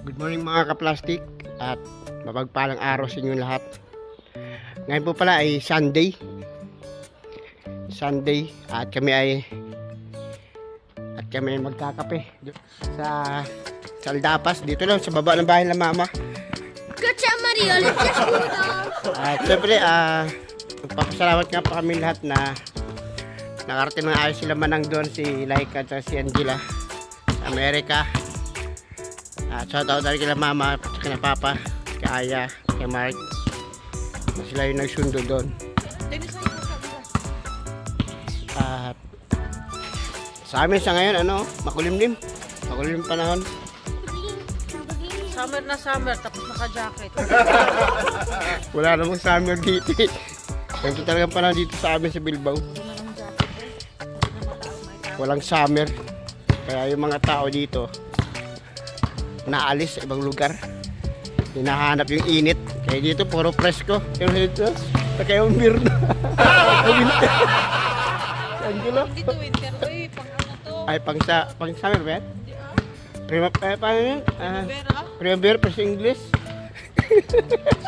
Good morning mga kaplastik at mapagpalang araw sa inyo lahat. Ngayon po pala ay Sunday at kami ay magkakape sa Saldapas dito lang sa baba ng bahay ng mama. At syempre magpapasalamat nga pa kami lahat na nakarating ng ayos sila manang doon, si Laika at si Angela sa Amerika. At shoutout dahil kila mama, kila papa, kay Aya, kay Mark. Sila yung nagsundo doon. At sa amin sa ngayon, makulimlim panahon. Summer na summer, tapos naka-jacket. Wala namang summer dito. Ito talagang panahon dito sa amin sa Bilbao. Walang summer. Kaya yung mga tao dito naalis sa ibang lugar, hinahanap yung init. Kaya dito puro presko. Pero dito naka-umbir na. Winter. Angelo, Dito winter, pang ano to? ay pang summer ba yan? Paano yun? Primavera pa sa English.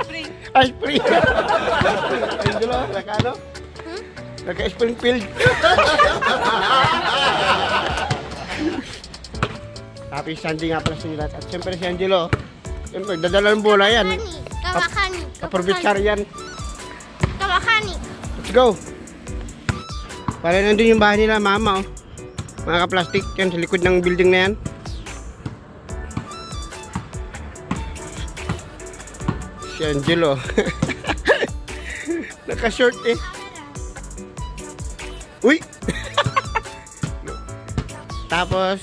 Spring. Ay, spring. Angelo, naka-ano? Naka-Springfield. Happy Sunday nga pala sa inyo lahat. At siyempre si Angelo, dadala ng bola yan. Kaprobinsar yan. Kawakani. Let's go. Para nandun yung bahay nila mama, oh. Mga kaplastik yan sa likod ng building na yan. Si Angelo. Naka-short eh. Uy! Tapos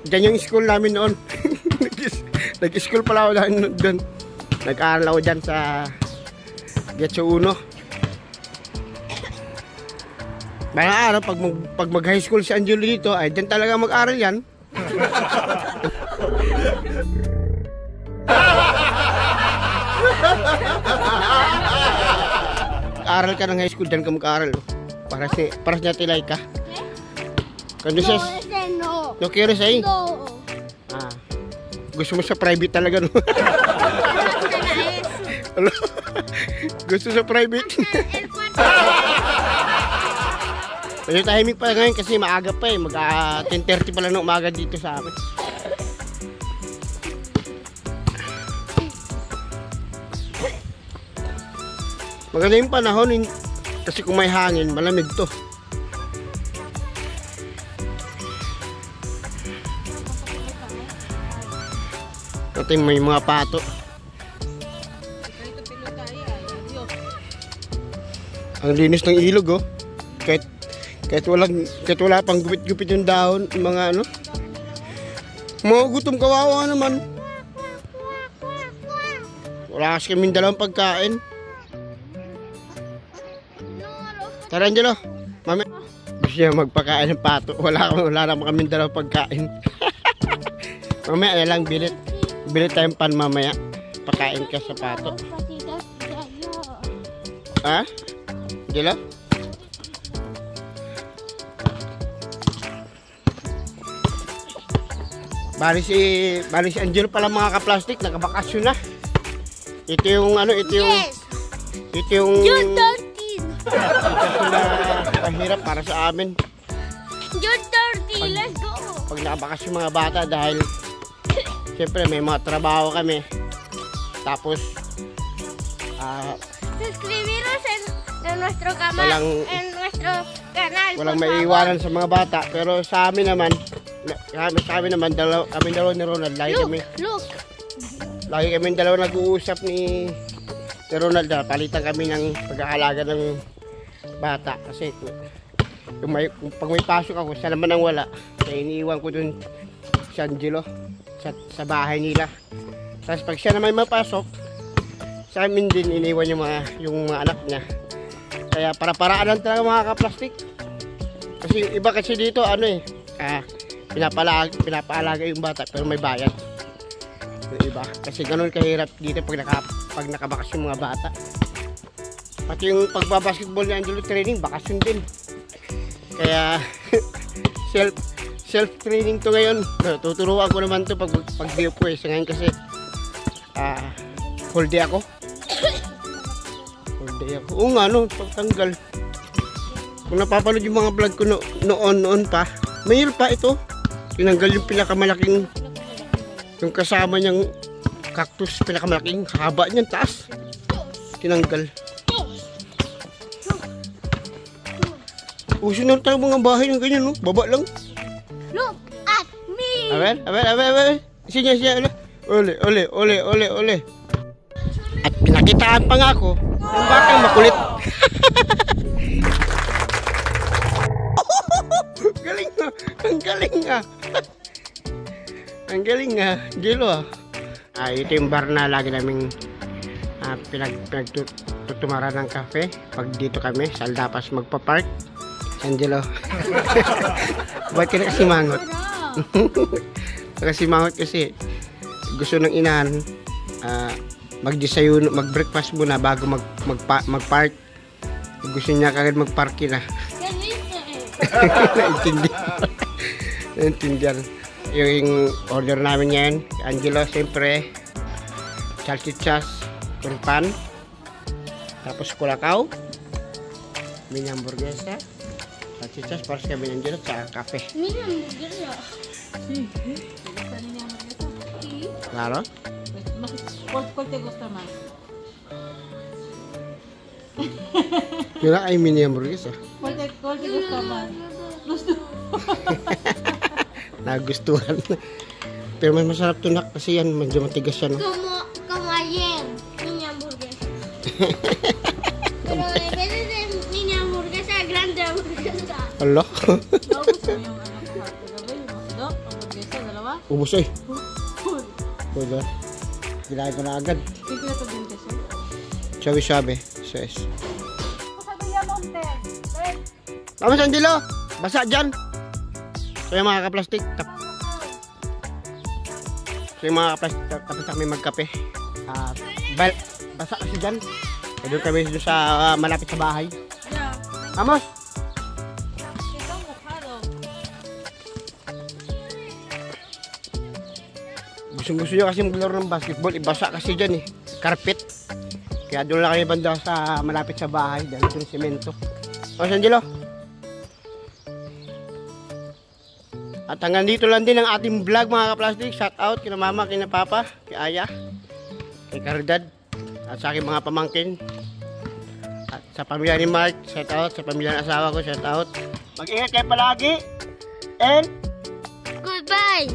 dyan yung school namin noon. Nag-school pala ako doon. Nag-aaral ako dyan sa Getso 1. Balang araw, pag mag-high school si Angelo dito, ay dyan talaga mag-aaral yan. Aral ka ng high school, dyan ka mag-aaral. Para siya tilay ka. Conduces? No. No quiero say? No. Gusto mo sa private talaga, no? Gusto sa private? Medyo tahimik pa ngayon kasi maaga pa eh. Mag 10:30 pa lang ng umaga dito sa amin. Maganda yung panahon kasi kung may hangin, malamig to. Ito may mga pato. Ang linis ng ilog, oh. Kahit wala pang gupit-gupit yung dahon, mga ano. Mga gutom, kawawa naman. Wala kasi kaming dalawang pagkain. Tara, Angelo. Mami, gusto niya magpakain ng pato. Wala naman kaming dalawang pagkain. Mamaya lang, bilit tayong pan mamaya. Pakain ka sa pato. Ha? Angelo? Bali si Angelo pala mga kaplastik, nakabakasyon na. Ito yung June 13. bakasyon na mahirap para sa amin. June 30. Let's go. Pag nakabakasyon mga bata dahil siyempre may mga trabaho kami. Tapos Suscribiros en nuestro canal. Walang maiiwanan sa mga bata. Pero sa amin naman, kami dalawa ni Ronald. Lagi kami dalawa nag-uusap ni Ronald. Palitan kami ng pag-aalaga ng bata. Kasi pag may pasok ako, siya naman ang wala. Kaya iniiwan ko dun si Angelo sa bahay nila. Tapos pag siya naman mapasok, sa amin din iniwan yung mga anak niya. Kaya para-paraan lang talaga mga kaplastik. Kasi iba kasi dito pinapaalaga yung bata pero may bayad. Yung iba. Kasi ganun kahirap dito pag nakabakasyon mga bata. Pati yung pagbabasketball ni Angelo training, bakasyon din. Kaya self-training to ngayon. Tuturuan ko naman to pag video po eh. So ngayon kasi, whole day ako. Whole day ako. Oo nga, no, pagtanggal. Kung napapanood yung mga vlog ko noon pa, mayroon pa ito. Tinanggal yung pinakamalaking, yung kasama niyang cactus, pinakamalaking haba niyan, taas. Tinanggal. Uso na tayo mga bahay ng ganyan, no? Baba lang. Look at me. Aber. Sinya. Ole. At pinakitaan pa nga ako ng batang makulit. Galing nga. Ang galing nga. Gilo ah. Ito yung bar na lagi naming pinagtutumara ng kafe. Pag dito kami, sa Aldapas magpa-park. Angelo. Ba't ka na kasi mangot? Kasi mangot kasi gusto ng inahan mag-desayuno, mag-breakfast muna bago mag-park. Gusto niya kagad mag-park na. Naintindihan. Yung order namin yan, Angelo, siyempre salchichas, kurpan, tapos kulakaw, mini hamburguesa, salchichas, para sa kami ng Angelo, sa kape. Mira, mira. Claro? ¿Cuál te gusta más? Yun ay mini hamburguesa. ¿Cuál te gusta más? Nagustuhan. Pero mas masarap to nak kasi yan, medyo matigas yan. No? Como ayer, mini hamburguesa. Pero en vez de mini hamburguesa, grande hamburguesa. Allah. Naubos mo yung ano sa kagabi, yung masdo, hamburguesa, dalawa. Ubus eh. Pwede. Kinain ko na agad. Tigla to din kasi. Sabi-sabi. Ses. Sabi niya, Monte. Vamos, Angelo! Basa dyan! So yung mga kaplastik, tapos kami magkape. Basa kasi dyan. Doon kami doon sa malapit sa bahay. Yeah. Vamos! Ito mojado. Gusto nyo kasi maglaro ng basketball, ibasa kasi dyan eh. Carpet. Kaya doon lang kami banda sa malapit sa bahay dahil doon semento. Vamos, Angelo! At hanggang dito lang din ang ating vlog mga kaplastik. Shout out kina mama, kina papa, kay Aya, kay Caridad, at sa aking mga pamangkin. At sa pamilya ni Mark, shout out. Sa pamilya ng asawa ko, shout out. Mag-ingat kayo palagi. And Goodbye.